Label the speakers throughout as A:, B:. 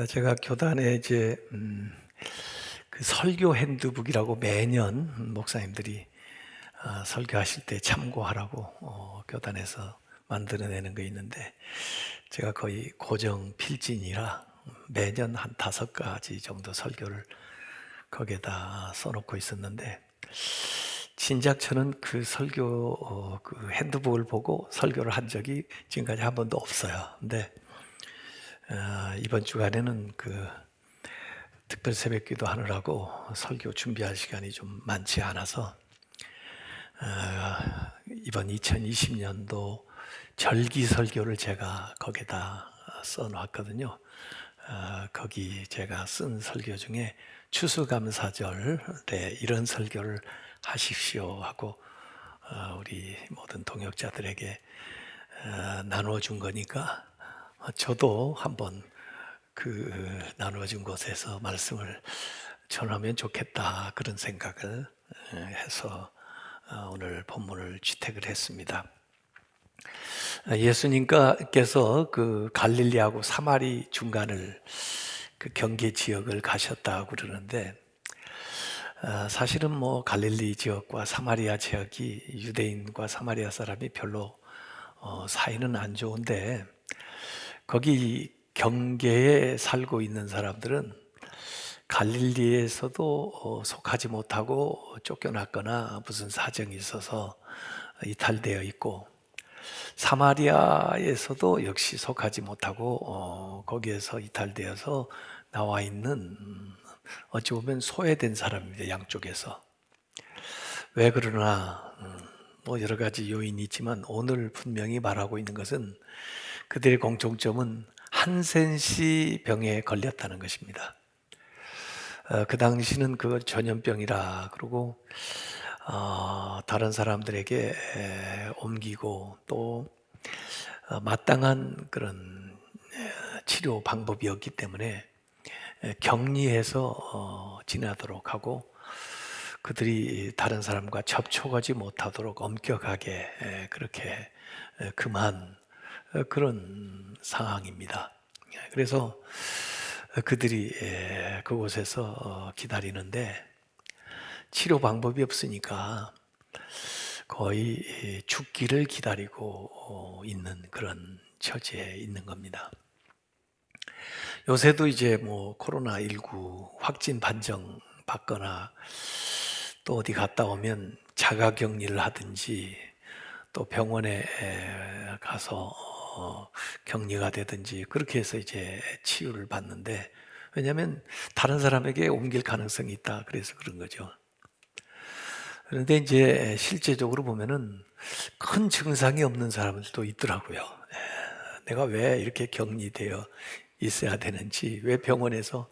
A: 제가 교단에 이제 그 설교 핸드북이라고 매년 목사님들이 설교하실 때 참고하라고 교단에서 만들어내는 거 있는데, 제가 거의 고정 필진이라 매년 한 5가지 정도 설교를 거기에다 써놓고 있었는데, 진작 저는 그 설교 그 핸드북을 보고 설교를 한 적이 지금까지 한 번도 없어요. 근데 이번 주간에는 그 특별 새벽기도 하느라고 설교 준비할 시간이 좀 많지 않아서 이번 2020년도 절기 설교를 제가 거기다 써놓았거든요. 거기 제가 쓴 설교 중에 추수감사절에 이런 설교를 하십시오 하고 우리 모든 동역자들에게 나누어 준 거니까 저도 한번 그 나누어진 곳에서 말씀을 전하면 좋겠다, 그런 생각을 해서 오늘 본문을 채택을 했습니다. 예수님께서 그 갈릴리하고 사마리 중간을 그 경계 지역을 가셨다고 그러는데, 사실은 뭐 갈릴리 지역과 사마리아 지역이 유대인과 사마리아 사람이 별로 사이는 안 좋은데, 거기 경계에 살고 있는 사람들은 갈릴리에서도 속하지 못하고 쫓겨났거나 무슨 사정이 있어서 이탈되어 있고, 사마리아에서도 역시 속하지 못하고 거기에서 이탈되어서 나와 있는, 어찌 보면 소외된 사람입니다. 양쪽에서. 왜 그러나 뭐 여러 가지 요인이 있지만 오늘 분명히 말하고 있는 것은 그들의 공통점은 한센시 병에 걸렸다는 것입니다. 그 당시는 그걸 전염병이라 그러고 다른 사람들에게 옮기고 또 마땅한 그런 치료 방법이었기 때문에 격리해서 지나도록 하고, 그들이 다른 사람과 접촉하지 못하도록 엄격하게 그렇게 금한 그런 상황입니다. 그래서 그들이 그곳에서 기다리는데 치료 방법이 없으니까 거의 죽기를 기다리고 있는 그런 처지에 있는 겁니다. 요새도 이제 뭐 코로나19 확진 판정 받거나 또 어디 갔다 오면 자가 격리를 하든지 또 병원에 가서 격리가 되든지 그렇게 해서 이제 치유를 받는데, 왜냐하면 다른 사람에게 옮길 가능성이 있다, 그래서 그런 거죠. 그런데 이제 실제적으로 보면은 큰 증상이 없는 사람들도 있더라고요. 내가 왜 이렇게 격리되어 있어야 되는지, 왜 병원에서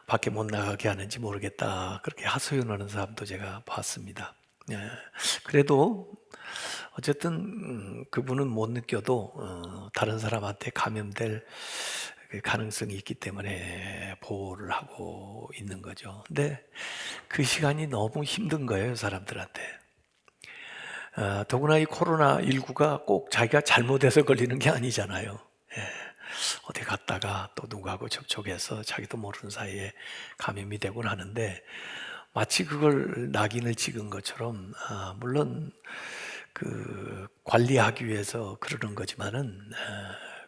A: 밖에 못 나가게 하는지 모르겠다, 그렇게 하소연하는 사람도 제가 봤습니다. 그래도 어쨌든 그분은 못 느껴도 다른 사람한테 감염될 그 가능성이 있기 때문에 보호를 하고 있는 거죠. 근데 그 시간이 너무 힘든 거예요, 사람들한테. 더구나 이 코로나19가 꼭 자기가 잘못해서 걸리는 게 아니잖아요. 어디 갔다가 또 누구하고 접촉해서 자기도 모르는 사이에 감염이 되곤 하는데, 마치 그걸 낙인을 찍은 것처럼, 물론 그 관리하기 위해서 그러는 거지만은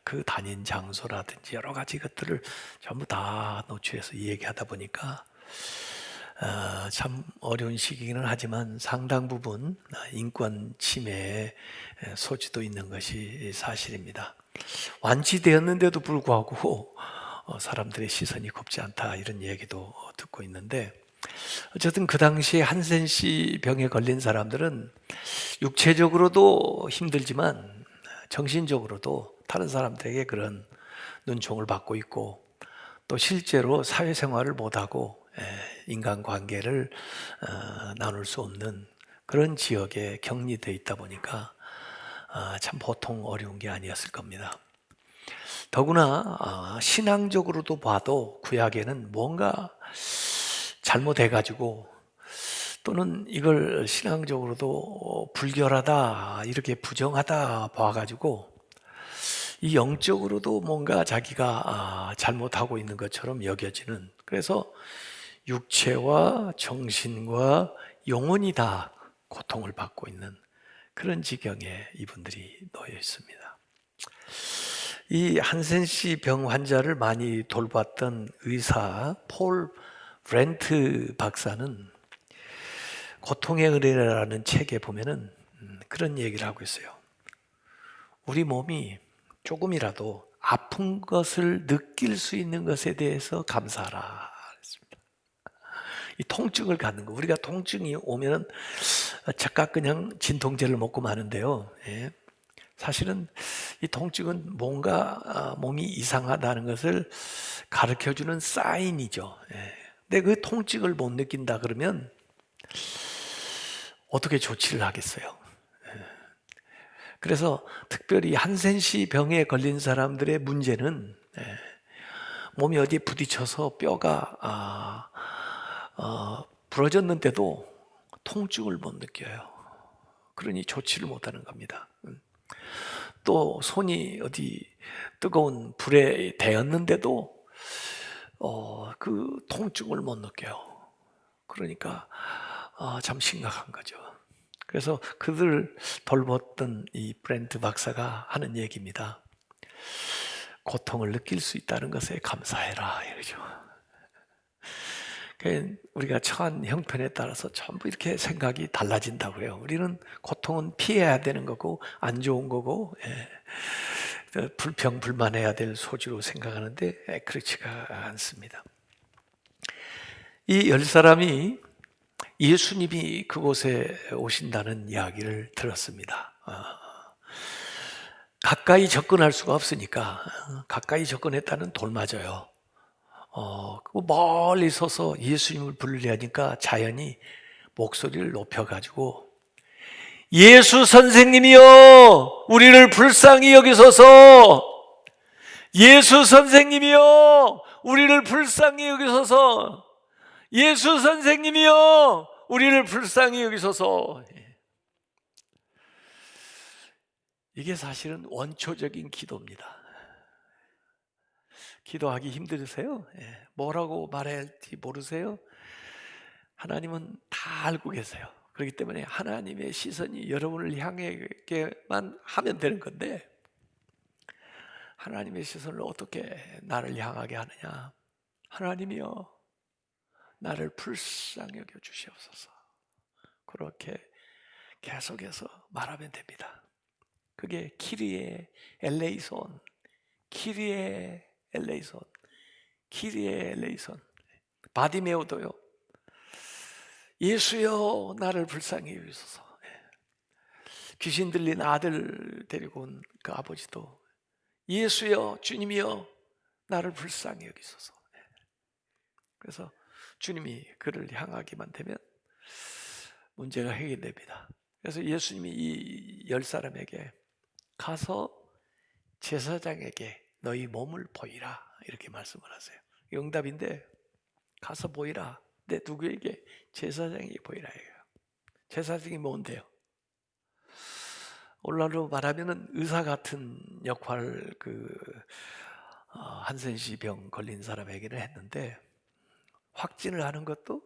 A: 그 다닌 장소라든지 여러 가지 것들을 전부 다 노출해서 얘기하다 보니까 참 어려운 시기는 하지만 상당 부분 인권 침해의 소지도 있는 것이 사실입니다. 완치되었는데도 불구하고 사람들의 시선이 곱지 않다, 이런 얘기도 듣고 있는데, 어쨌든 그 당시에 한센시 병에 걸린 사람들은 육체적으로도 힘들지만 정신적으로도 다른 사람들에게 그런 눈총을 받고 있고, 또 실제로 사회생활을 못하고 인간관계를 나눌 수 없는 그런 지역에 격리되어 있다 보니까 참 보통 어려운 게 아니었을 겁니다. 더구나 신앙적으로도 봐도 구약에는 뭔가 잘못해가지고, 또는 이걸 신앙적으로도 불결하다, 이렇게 부정하다 봐가지고 이 영적으로도 뭔가 자기가 잘못하고 있는 것처럼 여겨지는, 그래서 육체와 정신과 영혼이 다 고통을 받고 있는 그런 지경에 이분들이 놓여 있습니다. 이 한센시 병 환자를 많이 돌봤던 의사 폴 브렌트 박사는 고통의 은혜라는 책에 보면은 그런 얘기를 하고 있어요. 우리 몸이 조금이라도 아픈 것을 느낄 수 있는 것에 대해서 감사하라 그랬습니다. 이 통증을 갖는 거, 우리가 통증이 오면은 즉각 그냥 진통제를 먹고 마는데요. 예. 사실은 이 통증은 뭔가 몸이 이상하다는 것을 가르쳐주는 사인이죠. 예. 근데 그 통증을 못 느낀다 그러면 어떻게 조치를 하겠어요? 그래서 특별히 한센시 병에 걸린 사람들의 문제는 몸이 어디에 부딪혀서 뼈가 부러졌는데도 통증을 못 느껴요. 그러니 조치를 못하는 겁니다. 또 손이 어디 뜨거운 불에 데었는데도 그 통증을 못 느껴요. 그러니까 참 심각한 거죠. 그래서 그들 돌봤던 이 브렌트 박사가 하는 얘기입니다. 고통을 느낄 수 있다는 것에 감사해라 이러죠. 우리가 처한 형편에 따라서 전부 이렇게 생각이 달라진다고 해요. 우리는 고통은 피해야 되는 거고 안 좋은 거고 불평 불만해야 될 소지로 생각하는데 그렇지가 않습니다. 이 10사람이 예수님이 그곳에 오신다는 이야기를 들었습니다. 가까이 접근할 수가 없으니까 가까이 접근했다는 돌 맞아요. 멀리 서서 예수님을 부르려니까 자연히 목소리를 높여가지고 예수 선생님이여 우리를 불쌍히 여기소서, 예수 선생님이여 우리를 불쌍히 여기소서, 예수 선생님이여 우리를 불쌍히 여기소서. 이게 사실은 원초적인 기도입니다. 기도하기 힘드세요? 뭐라고 말해야 할지 모르세요? 하나님은 다 알고 계세요. 그렇기 때문에 하나님의 시선이 여러분을 향하게만 하면 되는 건데, 하나님의 시선을 어떻게 나를 향하게 하느냐? 하나님이여 나를 불쌍히 여겨 주시옵소서. 그렇게 계속해서 말하면 됩니다. 그게 키리에 엘레이손, 키리에 엘레이손, 키리에 엘레이손. 바디메오도요, 예수여 나를 불쌍히 여기소서. 귀신 들린 아들 데리고 온 그 아버지도 예수여 주님이여 나를 불쌍히 여기소서. 그래서 주님이 그를 향하기만 되면 문제가 해결됩니다. 그래서 예수님이 이 10사람에게 가서 제사장에게 너희 몸을 보이라 이렇게 말씀을 하세요. 응답인데 가서 보이라. 근데 누구에게? 제사장에게 보이라 해요. 제사장이 뭔데요? 오늘날로 말하면은 의사 같은 역할, 한센시 병 걸린 사람에게는 했는데, 확진을 하는 것도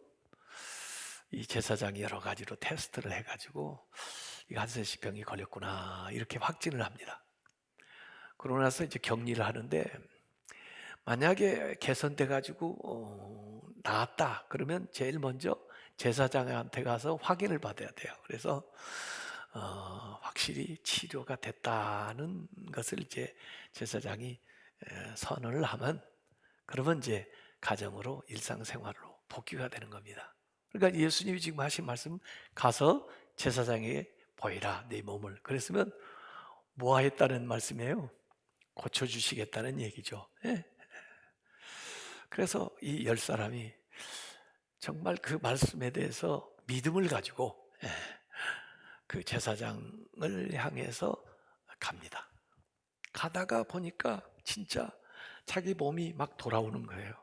A: 이 제사장이 여러 가지로 테스트를 해가지고 이 한센시 병이 걸렸구나 이렇게 확진을 합니다. 그러고 나서 이제 격리를 하는데, 만약에 개선돼 가지고 나았다 그러면 제일 먼저 제사장한테 가서 확인을 받아야 돼요. 그래서 확실히 치료가 됐다는 것을 이제 제사장이 선언을 하면, 그러면 이제 가정으로 일상생활로 복귀가 되는 겁니다. 그러니까 예수님이 지금 하신 말씀, 가서 제사장에게 보이라 네 몸을. 그랬으면 뭐 하겠다는 말씀이에요? 고쳐주시겠다는 얘기죠. 예? 그래서 이 10사람이 정말 그 말씀에 대해서 믿음을 가지고 그 제사장을 향해서 갑니다. 가다가 보니까 진짜 자기 몸이 막 돌아오는 거예요.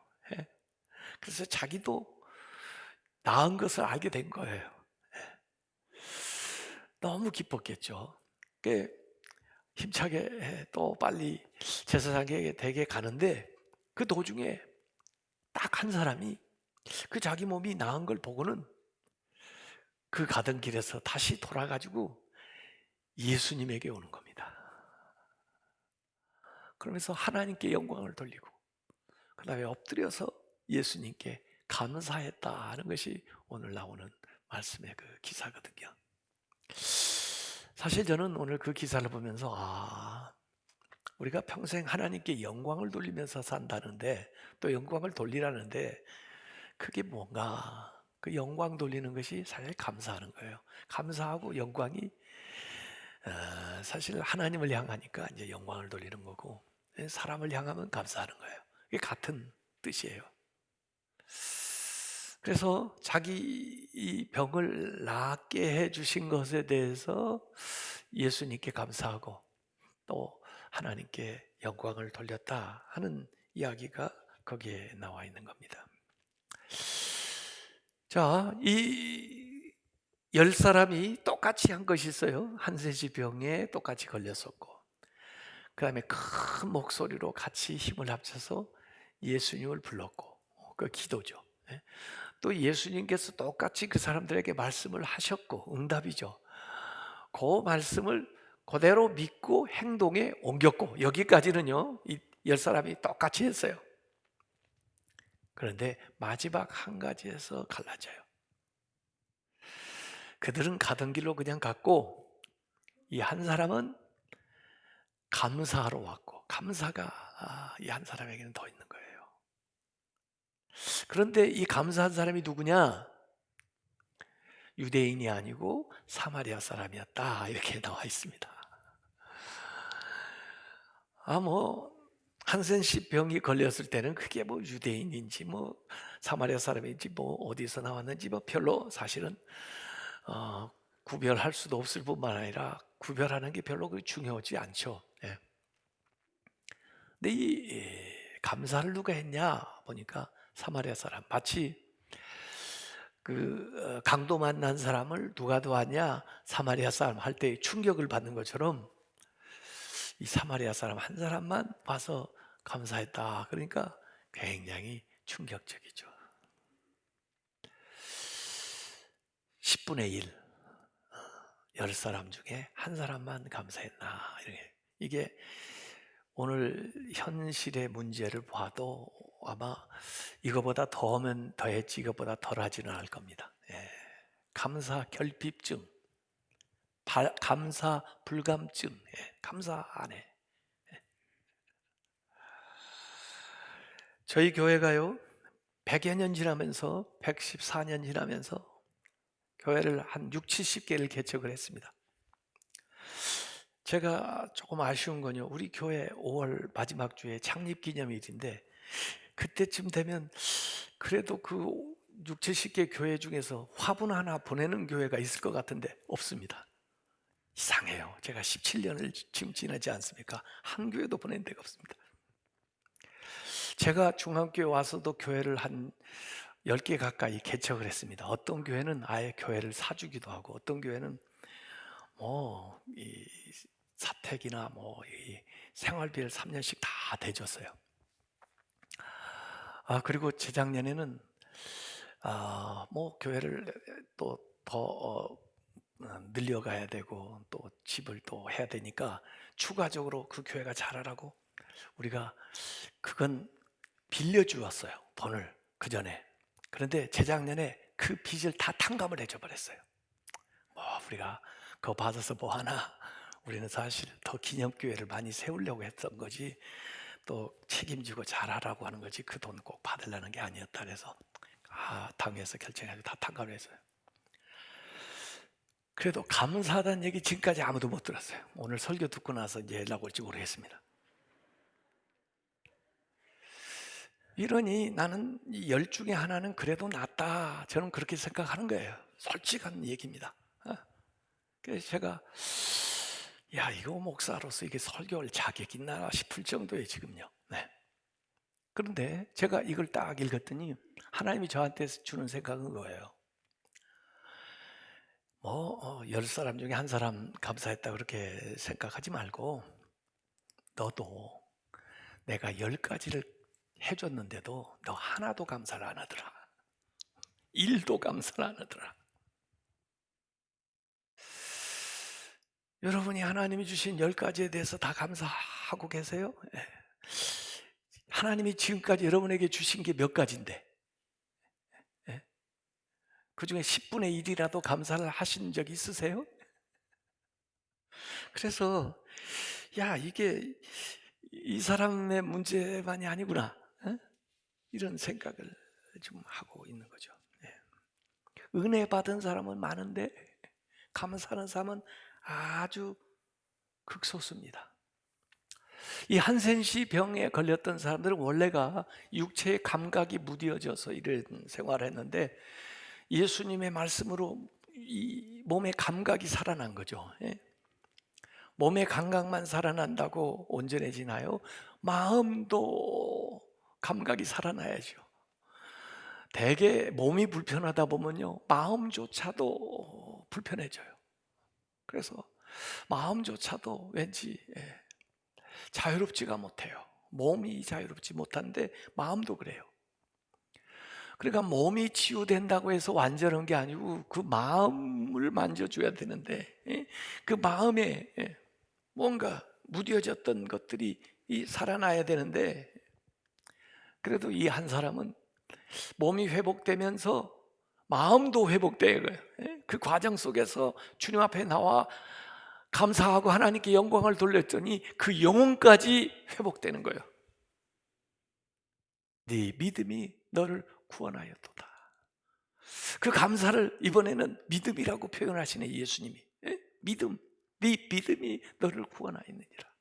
A: 그래서 자기도 나은 것을 알게 된 거예요. 너무 기뻤겠죠. 힘차게 또 빨리 제사장에게 댁에 가는데 그 도중에 딱 한 사람이 그 자기 몸이 나은 걸 보고는 그 가던 길에서 다시 돌아가지고 예수님에게 오는 겁니다. 그러면서 하나님께 영광을 돌리고 그 다음에 엎드려서 예수님께 감사했다 하는 것이 오늘 나오는 말씀의 그 기사거든요. 사실 저는 오늘 그 기사를 보면서 우리가 평생 하나님께 영광을 돌리면서 산다는데 또 영광을 돌리라는데 그게 뭔가 그 영광 돌리는 것이 사실 감사하는 거예요. 감사하고 영광이 사실 하나님을 향하니까 이제 영광을 돌리는 거고 사람을 향하면 감사하는 거예요. 이게 같은 뜻이에요. 그래서 자기 이 병을 낫게 해주신 것에 대해서 예수님께 감사하고 또 하나님께 영광을 돌렸다 하는 이야기가 거기에 나와 있는 겁니다. 자, 이 10사람이 똑같이 한 것이 있어요. 한세지병에 똑같이 걸렸었고 그 다음에 큰 목소리로 같이 힘을 합쳐서 예수님을 불렀고 그 기도죠. 또 예수님께서 똑같이 그 사람들에게 말씀을 하셨고 응답이죠. 그 말씀을 그대로 믿고 행동에 옮겼고 여기까지는요 이 10사람이 똑같이 했어요. 그런데 마지막 한 가지에서 갈라져요. 그들은 가던 길로 그냥 갔고 이 한 사람은 감사하러 왔고 감사가 이 한 사람에게는 더 있는 거예요. 그런데 이 감사한 사람이 누구냐? 유대인이 아니고 사마리아 사람이었다 이렇게 나와 있습니다. 한센씨 병이 걸렸을 때는 그게 뭐 유대인인지 뭐 사마리아 사람인지 뭐 어디서 나왔는지 뭐 별로 사실은 구별할 수도 없을 뿐만 아니라 구별하는 게 별로 중요하지 않죠. 예. 근데 이 감사를 누가 했냐 보니까 사마리아 사람. 마치 그 강도 만난 사람을 누가 도왔냐 사마리아 사람 할 때 충격을 받는 것처럼 이 사마리아 사람 한 사람만 봐서 감사했다. 그러니까 굉장히 충격적이죠. 10분의 1, 10사람 중에 한 사람만 감사했나. 이게 오늘 현실의 문제를 봐도 아마 이거보다 더하면 더했지 이거보다 덜하지는 않을 겁니다. 감사 결핍증, 감사 불감증, 감사 안 해. 저희 교회가요 100여 년 지나면서 114년 지나면서 교회를 한 6, 70개를 개척을 했습니다. 제가 조금 아쉬운 건요 우리 교회 5월 마지막 주에 창립기념일인데 그때쯤 되면 그래도 그 6, 70개 교회 중에서 화분 하나 보내는 교회가 있을 것 같은데 없습니다. 이상해요. 제가 17년을 지금 지나지 않습니까? 한 교회도 보낸 데가 없습니다. 제가 중앙교회 와서도 교회를 한 10개 가까이 개척을 했습니다. 어떤 교회는 아예 교회를 사주기도 하고 어떤 교회는 이 사택이나 이 생활비를 3년씩 다 대줬어요. 그리고 재작년에는 교회를 또 더 늘려가야 되고 또 집을 또 해야 되니까 추가적으로 그 교회가 잘하라고 우리가 그건 빌려주었어요. 돈을 그 전에. 그런데 재작년에 그 빚을 다 탕감을 해줘 버렸어요. 우리가 그거 받아서 뭐 하나? 우리는 사실 더 기념교회를 많이 세우려고 했던 거지 또 책임지고 잘하라고 하는 거지 그 돈 꼭 받으려는 게 아니었다 그래서 당에서 결정해서 다 탕감을 했어요. 그래도 감사하다는 얘기 지금까지 아무도 못 들었어요. 오늘 설교 듣고 나서 이제 연락 올지 모르겠습니다. 이러니 나는 이 10 중에 하나는 그래도 낫다. 저는 그렇게 생각하는 거예요. 솔직한 얘기입니다. 그래서 제가 이거 목사로서 이게 설교할 자격 있나 싶을 정도예요 지금요. 네. 그런데 제가 이걸 딱 읽었더니 하나님이 저한테 주는 생각은 거예요. 열 사람 중에 한 사람 감사했다 그렇게 생각하지 말고, 너도 내가 10가지를 해줬는데도 너 하나도 감사를 안 하더라. 일도 감사를 안 하더라. 여러분이 하나님이 주신 10가지에 대해서 다 감사하고 계세요? 예. 하나님이 지금까지 여러분에게 주신 게 몇 가지인데, 예? 그 중에 10분의 1이라도 감사를 하신 적 있으세요? 그래서 야, 이게 이 사람의 문제만이 아니구나, 예? 이런 생각을 좀 하고 있는 거죠. 예. 은혜 받은 사람은 많은데 감사하는 사람은 아주 극소수입니다. 이 한센시 병에 걸렸던 사람들은 원래가 육체의 감각이 무뎌져서 이런 생활을 했는데, 예수님의 말씀으로 이 몸의 감각이 살아난 거죠. 예? 몸의 감각만 살아난다고 온전해지나요? 마음도 감각이 살아나야죠. 대개 몸이 불편하다 보면요, 마음조차도 불편해져요. 그래서 마음조차도 왠지 자유롭지가 못해요. 몸이 자유롭지 못한데 마음도 그래요. 그러니까 몸이 치유된다고 해서 완전한 게 아니고 그 마음을 만져줘야 되는데, 그 마음에 뭔가 무뎌졌던 것들이 살아나야 되는데, 그래도 이 한 사람은 몸이 회복되면서 마음도 회복돼요. 그 과정 속에서 주님 앞에 나와 감사하고 하나님께 영광을 돌렸더니 그 영혼까지 회복되는 거예요. 네 믿음이 너를 구원하였도다. 그 감사를 이번에는 믿음이라고 표현하시네, 예수님이. 믿음, 네 믿음이 너를 구원하였느니라.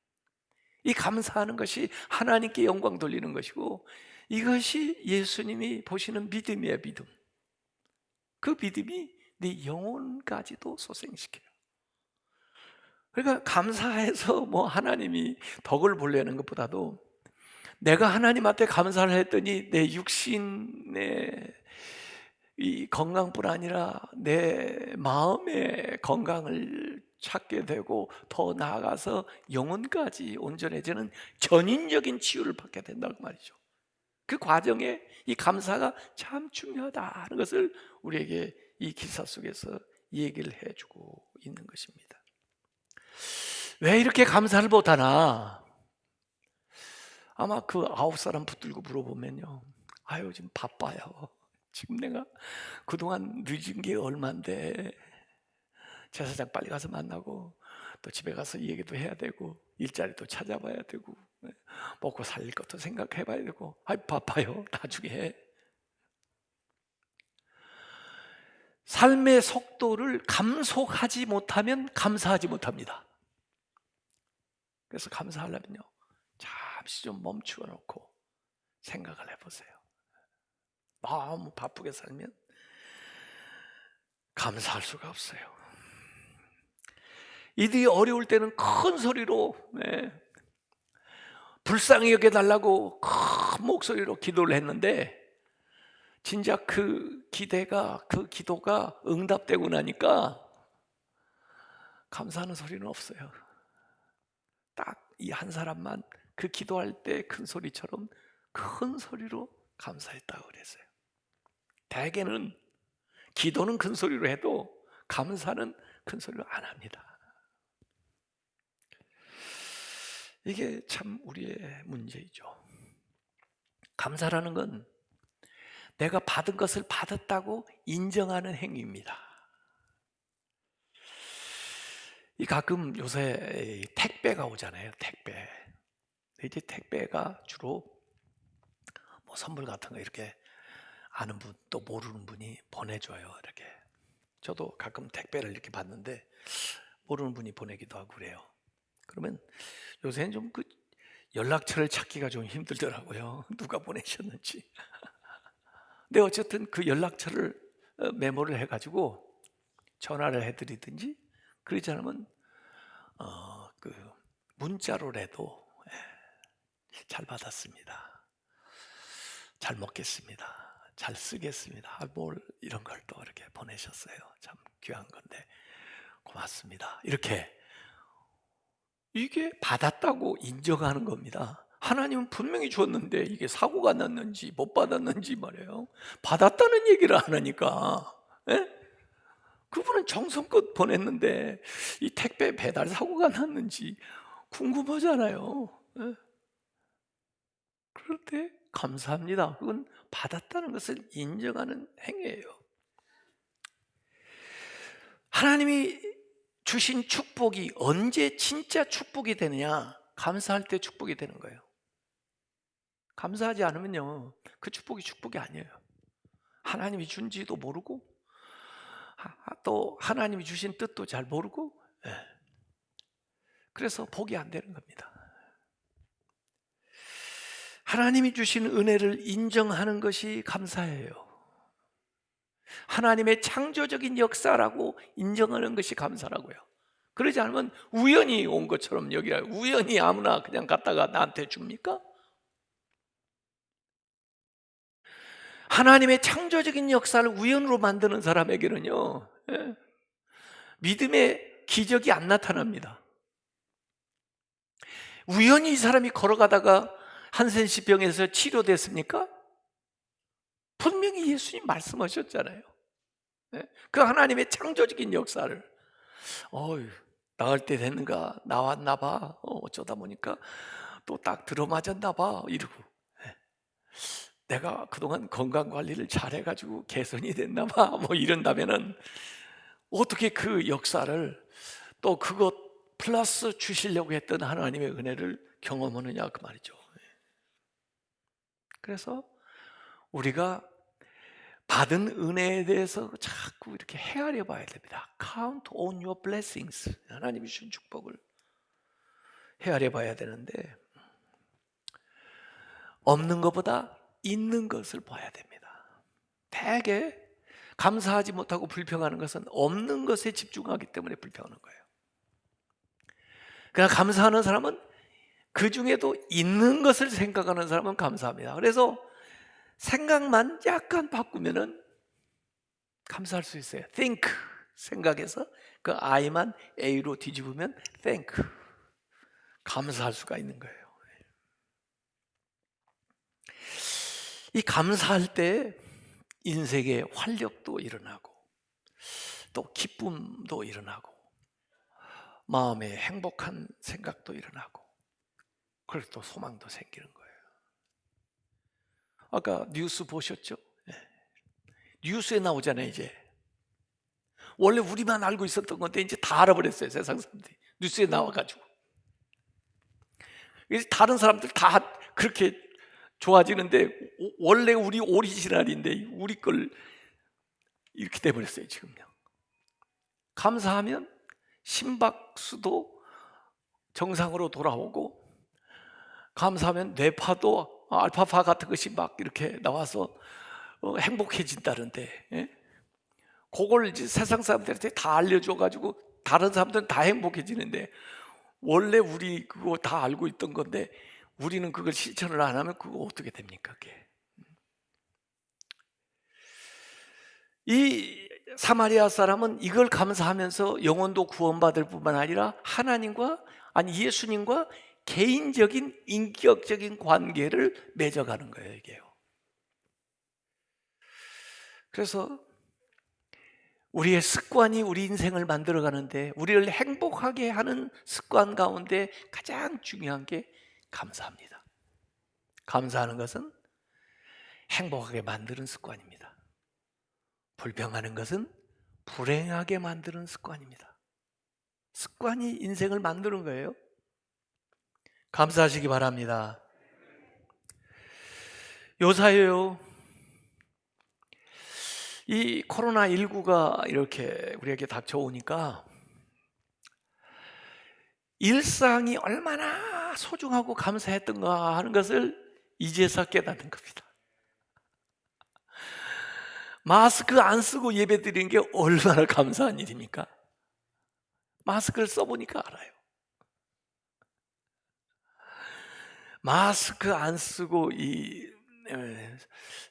A: 이 감사하는 것이 하나님께 영광 돌리는 것이고, 이것이 예수님이 보시는 믿음이에요. 믿음. 그 믿음이 네 영혼까지도 소생시켜요. 그러니까 감사해서 하나님이 덕을 보려는 것보다도, 내가 하나님한테 감사를 했더니 내 육신의 이 건강뿐 아니라 내 마음의 건강을 찾게 되고, 더 나아가서 영혼까지 온전해지는 전인적인 치유를 받게 된다고 말이죠. 그 과정에 이 감사가 참 중요하다는 것을 우리에게 이 기사 속에서 얘기를 해주고 있는 것입니다. 왜 이렇게 감사를 못하나? 아마 그 9사람 붙들고 물어보면요, 아유 지금 바빠요. 지금 내가 그동안 늦은 게 얼만데, 제사장 빨리 가서 만나고 또 집에 가서 얘기도 해야 되고 일자리도 찾아봐야 되고 먹고 살릴 것도 생각해 봐야 되고, 아이 바빠요. 나중에 해. 삶의 속도를 감속하지 못하면 감사하지 못합니다. 그래서 감사하려면요, 잠시 좀 멈추어 놓고 생각을 해보세요. 너무 바쁘게 살면 감사할 수가 없어요. 이들이 어려울 때는 큰 소리로 불쌍히 여겨달라고 큰 목소리로 기도를 했는데, 진작 그 기도가 응답되고 나니까 감사하는 소리는 없어요. 딱 이 한 사람만 그 기도할 때 큰 소리처럼 큰 소리로 감사했다고 그랬어요. 대개는 기도는 큰 소리로 해도 감사는 큰 소리로 안 합니다. 이게 참 우리의 문제이죠. 감사라는 건 내가 받은 것을 받았다고 인정하는 행위입니다. 가끔 요새 택배가 오잖아요. 택배. 이제 택배가 주로 선물 같은 거 이렇게 아는 분 또 모르는 분이 보내줘요. 이렇게. 저도 가끔 택배를 이렇게 받는데 모르는 분이 보내기도 하고 그래요. 그러면 요새는 좀 그 연락처를 찾기가 좀 힘들더라고요. 누가 보내셨는지. 근데 어쨌든 그 연락처를 메모를 해가지고 전화를 해드리든지, 그러지 않으면 그 문자로라도 잘 받았습니다, 잘 먹겠습니다, 잘 쓰겠습니다. 뭘 이런 걸 또 이렇게 보내셨어요. 참 귀한 건데 고맙습니다. 이렇게 이게 받았다고 인정하는 겁니다. 하나님은 분명히 줬는데 이게 사고가 났는지 못 받았는지 말이에요. 받았다는 얘기를 안 하니까. 예? 그분은 정성껏 보냈는데 이 택배 배달 사고가 났는지 궁금하잖아요. 예? 그럴 때 감사합니다. 그건 받았다는 것을 인정하는 행위예요. 하나님이 주신 축복이 언제 진짜 축복이 되느냐? 감사할 때 축복이 되는 거예요. 감사하지 않으면요, 그 축복이 아니에요. 하나님이 준지도 모르고 또 하나님이 주신 뜻도 잘 모르고, 그래서 복이 안 되는 겁니다. 하나님이 주신 은혜를 인정하는 것이 감사예요. 하나님의 창조적인 역사라고 인정하는 것이 감사라고요. 그러지 않으면 우연히 온 것처럼 여기가 우연히 아무나 그냥 갖다가 나한테 줍니까? 하나님의 창조적인 역사를 우연으로 만드는 사람에게는요, 믿음의 기적이 안 나타납니다. 우연히 이 사람이 걸어가다가 한센시병에서 치료됐습니까? 분명히 예수님 말씀하셨잖아요. 그 하나님의 창조적인 역사를 나을 때 됐는가, 나왔나 봐, 어쩌다 보니까 또 딱 들어맞았나 봐 이러고, 내가 그동안 건강관리를 잘해가지고 개선이 됐나 봐 뭐 이런다면은 어떻게 그 역사를 또 그것 플러스 주시려고 했던 하나님의 은혜를 경험하느냐 그 말이죠. 그래서 우리가 받은 은혜에 대해서 자꾸 이렇게 헤아려 봐야 됩니다. Count on your blessings. 하나님이 주신 축복을 헤아려 봐야 되는데, 없는 것보다 있는 것을 봐야 됩니다. 대개 감사하지 못하고 불평하는 것은 없는 것에 집중하기 때문에 불평하는 거예요. 그러나 감사하는 사람은 그 중에도 있는 것을 생각하는 사람은 감사합니다. 그래서 생각만 약간 바꾸면은 감사할 수 있어요. think, 생각해서 그 I만 A로 뒤집으면 thank, 감사할 수가 있는 거예요. 이 감사할 때 인생의 활력도 일어나고 또 기쁨도 일어나고 마음에 행복한 생각도 일어나고, 그리고 또 소망도 생기는 거예요. 아까 뉴스 보셨죠? 뉴스에 나오잖아요. 이제 원래 우리만 알고 있었던 건데 이제 다 알아버렸어요. 세상 사람들이 뉴스에 나와가지고. 다른 사람들 다 그렇게 좋아지는데 원래 우리 오리지널인데 우리 걸 이렇게 돼버렸어요. 지금요. 감사하면 심박수도 정상으로 돌아오고, 감사하면 뇌파도 알파파 같은 것이 막 이렇게 나와서 행복해진다는데, 그걸 이제 세상 사람들한테 다 알려줘가지고 다른 사람들은 다 행복해지는데, 원래 우리 그거 다 알고 있던 건데 우리는 그걸 실천을 안 하면 그거 어떻게 됩니까? 그게. 이 사마리아 사람은 이걸 감사하면서 영혼도 구원받을 뿐만 아니라 하나님과, 아니 예수님과 개인적인 인격적인 관계를 맺어가는 거예요. 이게요. 그래서 우리의 습관이 우리 인생을 만들어가는데, 우리를 행복하게 하는 습관 가운데 가장 중요한 게 감사합니다. 감사하는 것은 행복하게 만드는 습관입니다. 불평하는 것은 불행하게 만드는 습관입니다. 습관이 인생을 만드는 거예요. 감사하시기 바랍니다. 요사예요. 이 코로나19가 이렇게 우리에게 닥쳐오니까 일상이 얼마나 소중하고 감사했던가 하는 것을 이제서 깨닫는 겁니다. 마스크 안 쓰고 예배 드리는 게 얼마나 감사한 일입니까? 마스크를 써보니까 알아요. 마스크 안 쓰고 이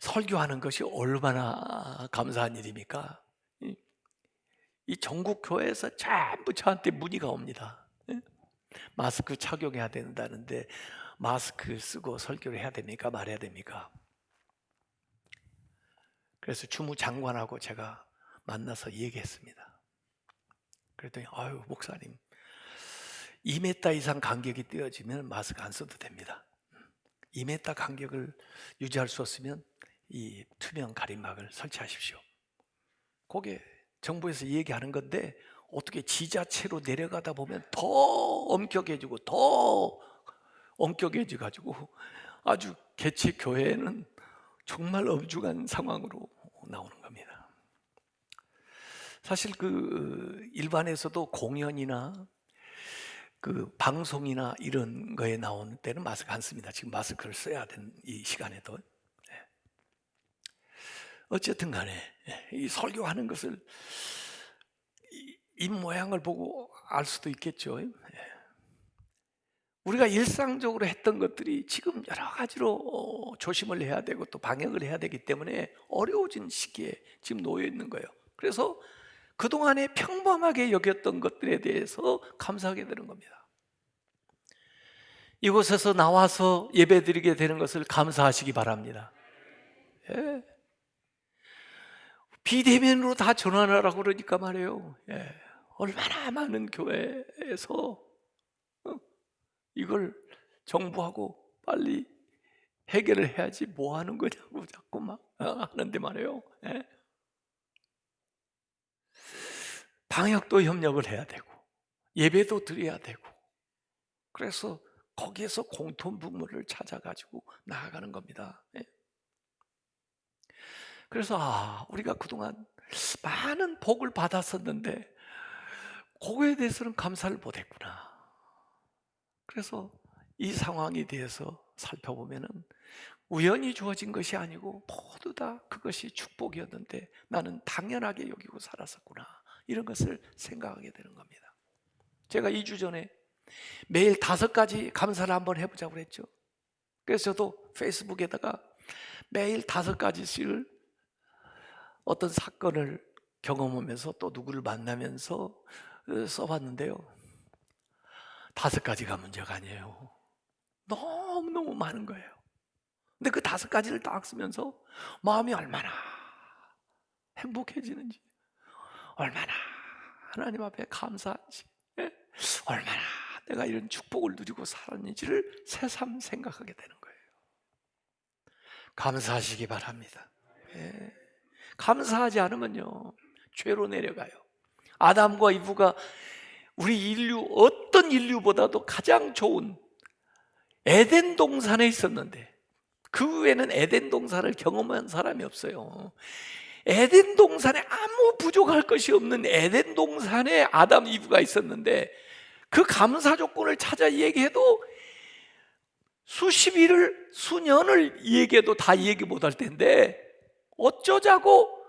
A: 설교하는 것이 얼마나 감사한 일입니까? 이 전국 교회에서 전부 저한테 문의가 옵니다. 마스크 착용해야 된다는데 마스크 쓰고 설교를 해야 됩니까? 말해야 됩니까? 그래서 주무장관하고 제가 만나서 얘기했습니다. 그랬더니 아유 목사님 2m 이상 간격이 띄어지면 마스크 안 써도 됩니다. 2m 간격을 유지할 수 없으면 이 투명 가림막을 설치하십시오. 그게 정부에서 얘기하는 건데 어떻게 지자체로 내려가다 보면 더 엄격해지고 더 엄격해져가지고 아주 개체 교회는 정말 엄중한 상황으로 나오는 겁니다. 사실 그 일반에서도 공연이나 그 방송이나 이런 거에 나오는 때는 마스크 안 씁니다. 지금 마스크를 써야 되는 이 시간에도. 어쨌든 간에 이 설교하는 것을 입 모양을 보고 알 수도 있겠죠. 우리가 일상적으로 했던 것들이 지금 여러 가지로 조심을 해야 되고 또 방역을 해야 되기 때문에 어려워진 시기에 지금 놓여 있는 거예요. 그래서 그동안에 평범하게 여겼던 것들에 대해서 감사하게 되는 겁니다. 이곳에서 나와서 예배드리게 되는 것을 감사하시기 바랍니다. 예. 비대면으로 다 전환하라고 그러니까 말이에요. 예. 얼마나 많은 교회에서 이걸 정부하고 빨리 해결을 해야지 뭐 하는 거냐고 자꾸 막 하는데 말이에요. 예. 방역도 협력을 해야 되고 예배도 드려야 되고 그래서 거기에서 공통분모를 찾아가지고 나아가는 겁니다. 예. 그래서 우리가 그동안 많은 복을 받았었는데 그거에 대해서는 감사를 못했구나. 그래서 이 상황에 대해서 살펴보면은 우연히 주어진 것이 아니고 모두 다 그것이 축복이었는데 나는 당연하게 여기고 살았었구나. 이런 것을 생각하게 되는 겁니다. 제가 2주 전에 매일 5가지 감사를 한번 해보자고 그랬죠. 그래서 저도 페이스북에다가 매일 5가지씩을 어떤 사건을 경험하면서 또 누구를 만나면서 써봤는데요. 5가지가 문제가 아니에요. 너무너무 많은 거예요. 근데 그 5가지를 딱 쓰면서 마음이 얼마나 행복해지는지, 얼마나 하나님 앞에 감사한지, 얼마나 내가 이런 축복을 누리고 살았는지를 새삼 생각하게 되는 거예요. 감사하시기 바랍니다. 감사하지 않으면요 죄로 내려가요. 아담과 이브가 우리 인류 어떤 인류보다도 가장 좋은 에덴 동산에 있었는데 그 외에는 에덴 동산을 경험한 사람이 없어요. 에덴 동산에 아무 부족할 것이 없는 에덴 동산에 아담 이브가 있었는데 그 감사 조건을 찾아 얘기해도 수십 일을 수년을 얘기해도 다 얘기 못할 텐데 어쩌자고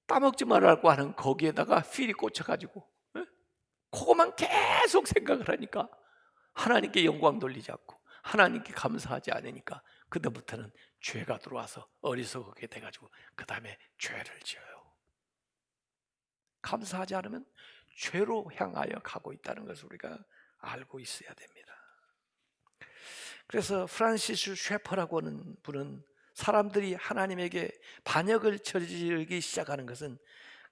A: 따먹지 말라고 하는 거기에다가 필이 꽂혀가지고 그것만 계속 생각을 하니까 하나님께 영광 돌리지 않고 하나님께 감사하지 않으니까 그다음부터는 죄가 들어와서 어리석게 돼가지고 그 다음에 죄를 지어요. 감사하지 않으면 죄로 향하여 가고 있다는 것을 우리가 알고 있어야 됩니다. 그래서 프란시스 셰퍼라고 하는 분은 사람들이 하나님에게 반역을 저지르기 시작하는 것은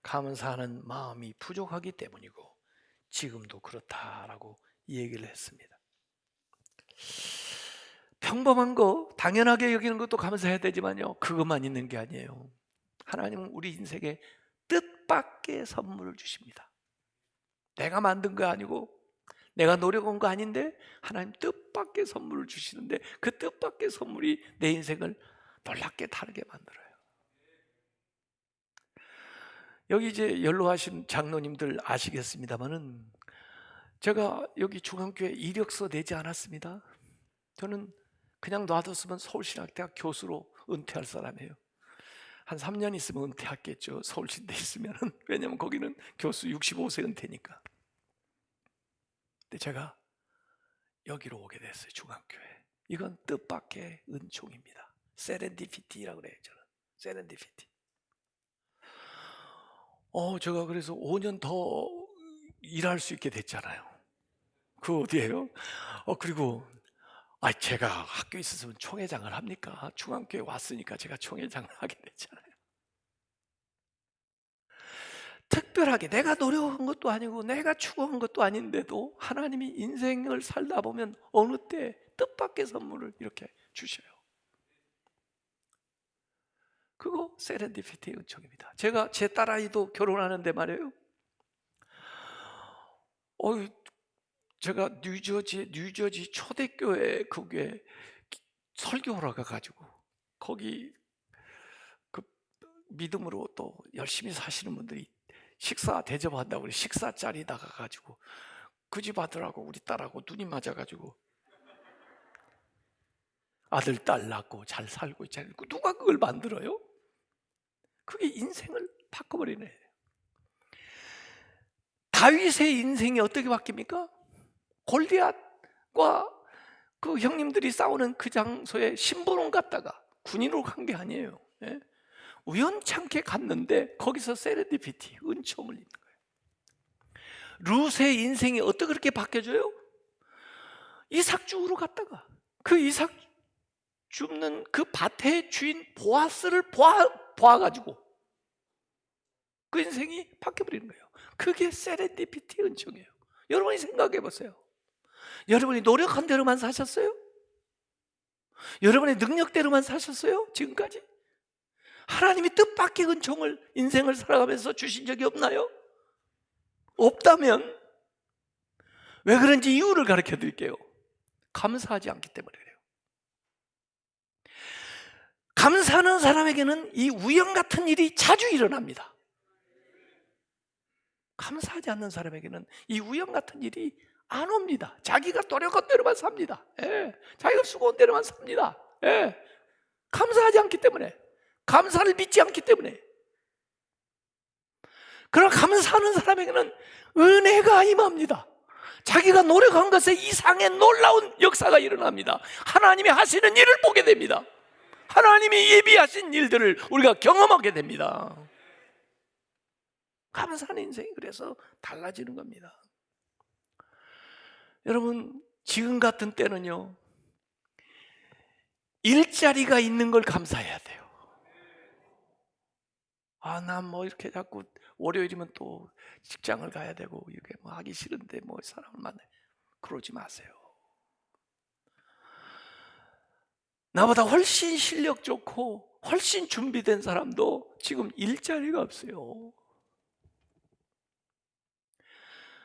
A: 감사하는 마음이 부족하기 때문이고 지금도 그렇다라고 얘기를 했습니다. 평범한 거 당연하게 여기는 것도 감사해야 되지만요 그것만 있는 게 아니에요. 하나님은 우리 인생에 뜻밖의 선물을 주십니다. 내가 만든 거 아니고 내가 노력한 거 아닌데 하나님 뜻밖의 선물을 주시는데 그 뜻밖의 선물이 내 인생을 놀랍게 다르게 만들어요. 여기 이제 연로하신 장로님들 아시겠습니다만은 제가 여기 중앙교회 이력서 내지 않았습니다. 저는 그냥 놔뒀으면 서울신학대학 교수로 은퇴할 사람이에요. 한 3년 있으면 은퇴했겠죠. 서울신대 있으면. 왜냐면 거기는 교수 65세 은퇴니까. 근데 제가 여기로 오게 됐어요. 중앙교회. 이건 뜻밖의 은총입니다. 세렌디피티라고 그래요. 저는 세렌디피티. 제가 그래서 5년 더 일할 수 있게 됐잖아요. 그 어디예요? 그리고 제가 학교에 있었으면 총회장을 합니까? 중앙교회 왔으니까 제가 총회장을 하게 됐잖아요. 특별하게 내가 노력한 것도 아니고 내가 추구한 것도 아닌데도 하나님이 인생을 살다 보면 어느 때 뜻밖의 선물을 이렇게 주셔요. 그거 세렌디피티의 은총입니다. 제가 제 딸아이도 결혼하는데 말이에요. 제가 뉴저지 초대교회 그게 설교하러 가가지고 거기 그 믿음으로 또 열심히 사시는 분들이 식사 대접한다고 우리 식사 자리 나가가지고 그 집 아들하고 우리 딸하고 눈이 맞아가지고 아들 딸 낳고 잘 살고 있잖아요. 누가 그걸 만들어요? 그게 인생을 바꿔버리네. 다윗의 인생이 어떻게 바뀝니까? 골리앗과 그 형님들이 싸우는 그 장소에 심부름 갔다가 군인으로 간 게 아니에요. 예? 우연찮게 갔는데 거기서 세렌디피티, 은총을 입는 거예요. 룻의 인생이 어떻게 그렇게 바뀌어져요? 이삭 주우러 갔다가 그 이삭 줍는 그 밭의 주인 보아스를 봐가지고 그 인생이 바뀌어버리는 거예요. 그게 세렌디피티 은총이에요. 여러분이 생각해 보세요. 여러분이 노력한 대로만 사셨어요? 여러분의 능력대로만 사셨어요? 지금까지? 하나님이 뜻밖의 은총을 인생을 살아가면서 주신 적이 없나요? 없다면 왜 그런지 이유를 가르쳐 드릴게요. 감사하지 않기 때문에 그래요. 감사하는 사람에게는 이 우연 같은 일이 자주 일어납니다. 감사하지 않는 사람에게는 이 우연 같은 일이 안 옵니다. 자기가 노력한 대로만 삽니다. 자기가 수고한 대로만 삽니다. 감사하지 않기 때문에, 감사를 믿지 않기 때문에. 그러나 감사하는 사람에게는 은혜가 임합니다. 자기가 노력한 것에 이상의 놀라운 역사가 일어납니다. 하나님이 하시는 일을 보게 됩니다. 하나님이 예비하신 일들을 우리가 경험하게 됩니다. 감사하는 인생이 그래서 달라지는 겁니다. 여러분, 지금 같은 때는요, 일자리가 있는 걸 감사해야 돼요. 난 뭐 이렇게 자꾸 월요일이면 또 직장을 가야 되고 이게 뭐 하기 싫은데 뭐 사람을 만나, 그러지 마세요. 나보다 훨씬 실력 좋고 훨씬 준비된 사람도 지금 일자리가 없어요.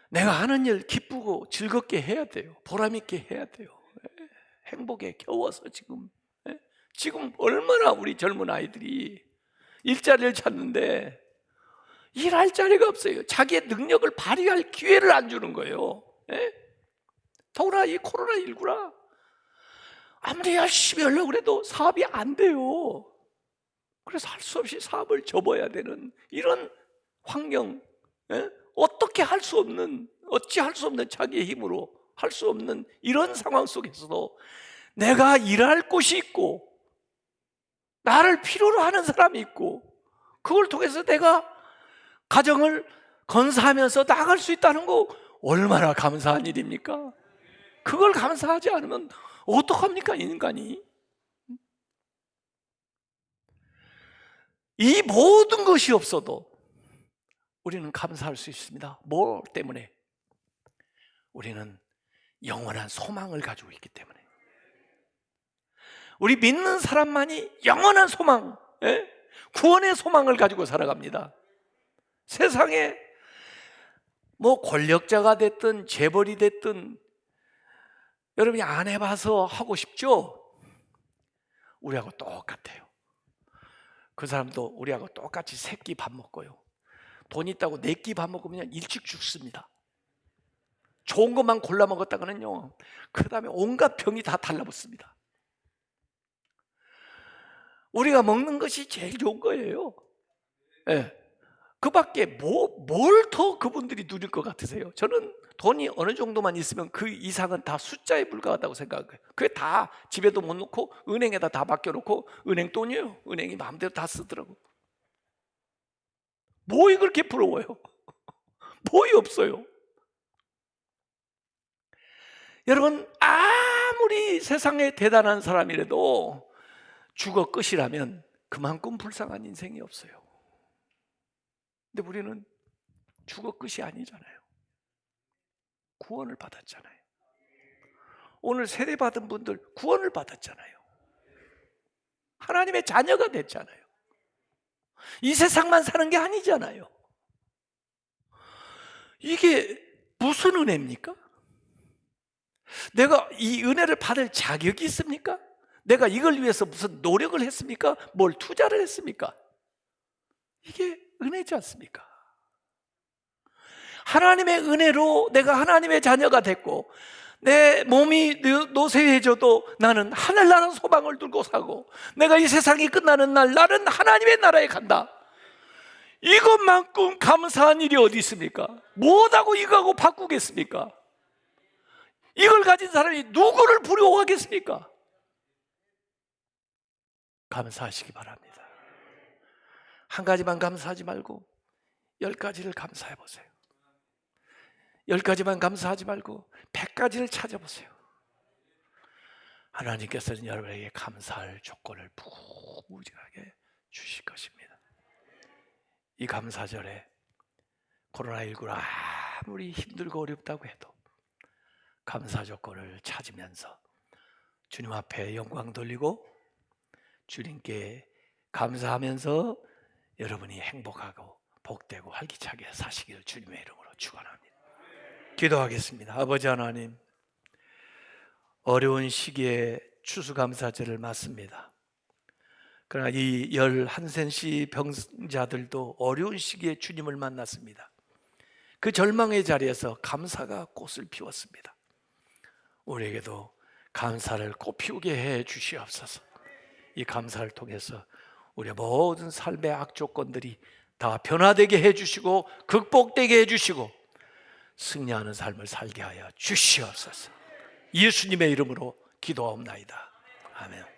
A: 내가 하는 일 기쁘고 즐겁게 해야 돼요. 보람 있게 해야 돼요. 행복에 겨워서 지금 얼마나 우리 젊은 아이들이 일자리를 찾는데 일할 자리가 없어요. 자기의 능력을 발휘할 기회를 안 주는 거예요. 더구나 이 코로나19라 아무리 열심히 하려고 해도 사업이 안 돼요. 그래서 할 수 없이 사업을 접어야 되는 이런 환경, 어떻게 할 수 없는, 어찌 할 수 없는 자기의 힘으로 할 수 없는 이런 상황 속에서도 내가 일할 곳이 있고 나를 필요로 하는 사람이 있고 그걸 통해서 내가 가정을 건사하면서 나갈 수 있다는 거 얼마나 감사한 일입니까? 그걸 감사하지 않으면 어떡합니까, 인간이? 이 모든 것이 없어도 우리는 감사할 수 있습니다. 뭐 때문에? 우리는 영원한 소망을 가지고 있기 때문에. 우리 믿는 사람만이 영원한 소망, 구원의 소망을 가지고 살아갑니다. 세상에 뭐 권력자가 됐든 재벌이 됐든 여러분이 안 해봐서 하고 싶죠? 우리하고 똑같아요. 그 사람도 우리하고 똑같이 세 끼 밥 먹고요. 돈 있다고 네 끼 밥 먹으면 일찍 죽습니다. 좋은 것만 골라 먹었다가는요, 그 다음에 온갖 병이 다 달라붙습니다. 우리가 먹는 것이 제일 좋은 거예요. 밖에 뭘 더 그분들이 누릴 것 같으세요? 저는 돈이 어느 정도만 있으면 그 이상은 다 숫자에 불과하다고 생각해요. 그게 다 집에도 못 놓고 은행에다 다 맡겨놓고 은행 돈이에요. 은행이 마음대로 다 쓰더라고. 뭐이 그렇게 부러워요? 뭐이 없어요? 여러분, 아무리 세상에 대단한 사람이라도 죽어 끝이라면 그만큼 불쌍한 인생이 없어요. 근데 우리는 죽어 끝이 아니잖아요. 구원을 받았잖아요. 오늘 세례받은 분들 구원을 받았잖아요. 하나님의 자녀가 됐잖아요. 이 세상만 사는 게 아니잖아요. 이게 무슨 은혜입니까? 내가 이 은혜를 받을 자격이 있습니까? 내가 이걸 위해서 무슨 노력을 했습니까? 뭘 투자를 했습니까? 이게 은혜지 않습니까? 하나님의 은혜로 내가 하나님의 자녀가 됐고 내 몸이 노쇠해져도 나는 하늘나라 소망을 들고 사고 내가 이 세상이 끝나는 날 나는 하나님의 나라에 간다. 이것만큼 감사한 일이 어디 있습니까? 뭐하고 이거하고 바꾸겠습니까? 이걸 가진 사람이 누구를 부러워하겠습니까? 감사하시기 바랍니다. 한 가지만 감사하지 말고 10가지를 감사해 보세요. 10가지만 감사하지 말고 100가지를 찾아보세요. 하나님께서는 여러분에게 감사할 조건을 무지하게 주실 것입니다. 이 감사절에 코로나19가 아무리 힘들고 어렵다고 해도 감사 조건을 찾으면서 주님 앞에 영광 돌리고 주님께 감사하면서 여러분이 행복하고 복되고 활기차게 사시기를 주님의 이름으로 축원합니다. 기도하겠습니다. 아버지 하나님, 어려운 시기에 추수감사절을 맞습니다. 그러나 이 11센시 병자들도 어려운 시기에 주님을 만났습니다. 그 절망의 자리에서 감사가 꽃을 피웠습니다. 우리에게도 감사를 꽃피우게 해 주시옵소서. 이 감사를 통해서 우리의 모든 삶의 악조건들이 다 변화되게 해 주시고 극복되게 해 주시고 승리하는 삶을 살게 하여 주시옵소서. 예수님의 이름으로 기도하옵나이다. 아멘.